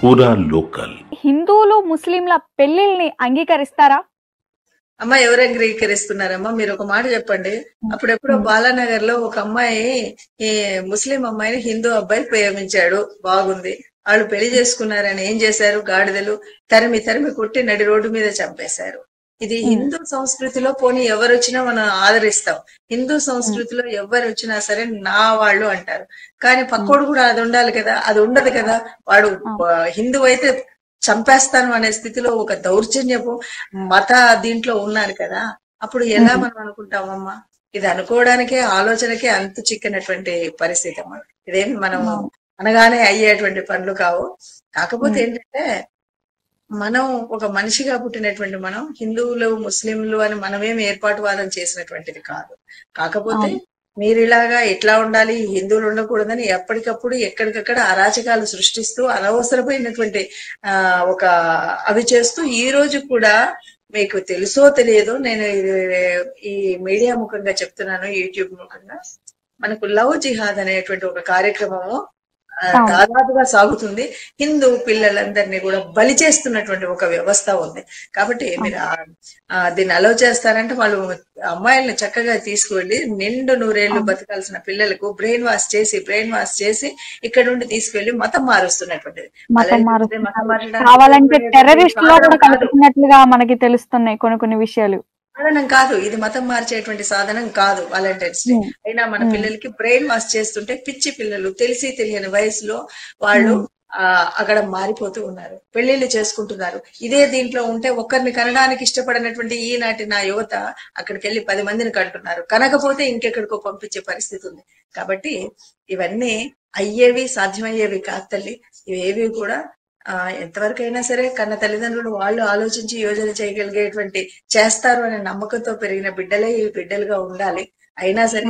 పూరా లోకల్. హిందువులు ముస్లింల పెళ్లిల్ని అంగీకరిస్తారా? అమ్మ ఎవరు అంగీకరిస్తున్నారమ్మా? మీరు ఒక మాట చెప్పండి. అప్పుడెప్పుడో బాలానగర్ లో ఒక అమ్మాయి ఈ ముస్లిం అమ్మాయిని హిందూ అబ్బాయి ప్రేమించాడు, బాగుంది. వాళ్ళు పెళ్లి చేసుకున్నారని ఏం చేశారు? గాడిదలు తరిమి తరిమి కొట్టి నడి రోడ్డు మీద చంపేశారు. ఇది హిందూ సంస్కృతిలో పోనీ ఎవరు వచ్చినా మనం ఆదరిస్తాం. హిందూ సంస్కృతిలో ఎవరు వచ్చినా సరే నా వాళ్ళు అంటారు. కానీ పక్కోడు కూడా అది ఉండాలి కదా, అది ఉండదు కదా. వాడు హిందూ అయితే చంపేస్తాను అనే స్థితిలో ఒక దౌర్జన్యపు మత దీంట్లో ఉన్నారు కదా. అప్పుడు ఎలా మనం అనుకుంటామమ్మా? ఇది అనుకోవడానికే ఆలోచనకే అంతు చిక్కినటువంటి పరిస్థితి అమ్మా. ఇదేమి మనం అనగానే అయ్యేటువంటి పనులు కావు. కాకపోతే ఏంటంటే మనం ఒక మనిషిగా పుట్టినటువంటి మనం హిందువులు ముస్లింలు అని మనమేమి ఏర్పాటువాదం చేసినటువంటిది కాదు. కాకపోతే మీరు ఇలాగా ఎట్లా ఉండాలి, హిందువులు ఉండకూడదని ఎప్పటికప్పుడు ఎక్కడికక్కడ అరాచకాలు సృష్టిస్తూ అనవసరమైనటువంటి ఒక అవి చేస్తూ ఈ రోజు కూడా మీకు తెలుసో తెలియదో నేను ఈ మీడియా ముఖంగా చెప్తున్నాను, యూట్యూబ్ ముఖంగా మనకు లవ్ జిహాద్ అనేటువంటి ఒక కార్యక్రమము దాదాపుగా సాగుతుంది. హిందూ పిల్లలందరినీ కూడా బలి చేస్తున్నటువంటి ఒక వ్యవస్థ ఉంది. కాబట్టి మీరు దీన్ని అలౌ చేస్తారంటే వాళ్ళు అమ్మాయిల్ని చక్కగా తీసుకువెళ్లి నిండు నూరేళ్లు బతకాల్సిన పిల్లలకు బ్రెయిన్ వాష్ చేసి ఇక్కడ నుండి తీసుకువెళ్లి మతం మారుస్తున్నటువంటిది. కావాలంటే టెర్రరిస్ట్ లో కూడా కలుపుతున్నట్లుగా మనకి తెలుస్తున్నాయి కొన్ని విషయాలు. సాధనం కాదు ఇది, మతం మార్చేటువంటి సాధనం కాదు వాలంటీర్స్ ని. అయినా మన పిల్లలకి బ్రెయిన్ వాష్ చేస్తుంటే పిచ్చి పిల్లలు తెలిసి తెలియని వయసులో వాళ్ళు అక్కడ మారిపోతూ ఉన్నారు, పెళ్లిళ్ళు చేసుకుంటున్నారు. ఇదే దీంట్లో ఉంటే ఒక్కరిని కనడానికి ఇష్టపడినటువంటి ఈనాటి నా యువత అక్కడికి వెళ్లి 10 మందిని కంటున్నారు. కనకపోతే ఇంకెక్కడికో పంపించే పరిస్థితి ఉంది. కాబట్టి ఇవన్నీ అయ్యేవి సాధ్యమయ్యేవి కాదు తల్లి. ఇవేవి కూడా ఎంతవరకైనా సరే కన్న తల్లిదండ్రులు వాళ్ళు ఆలోచించి యోజన చేయగలిగేటువంటి చేస్తారు అనే నమ్మకంతో పెరిగిన బిడ్డలే ఈ బిడ్డలుగా ఉండాలి. అయినా సరే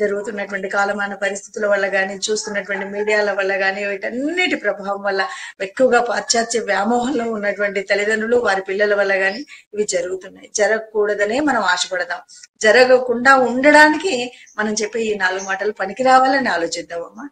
జరుగుతున్నటువంటి కాలమాన పరిస్థితుల వల్ల గాని, చూస్తున్నటువంటి మీడియాల వల్ల గాని, వీటన్నిటి ప్రభావం వల్ల ఎక్కువగా పాశ్చాత్య వ్యామోహంలో ఉన్నటువంటి తల్లిదండ్రులు వారి పిల్లల వల్ల గాని ఇవి జరుగుతున్నాయి. జరగకూడదనే మనం ఆశపడదాం. జరగకుండా ఉండడానికి మనం చెప్పే ఈ 4 మాటలు పనికి రావాలని ఆలోచిద్దామమ్మా.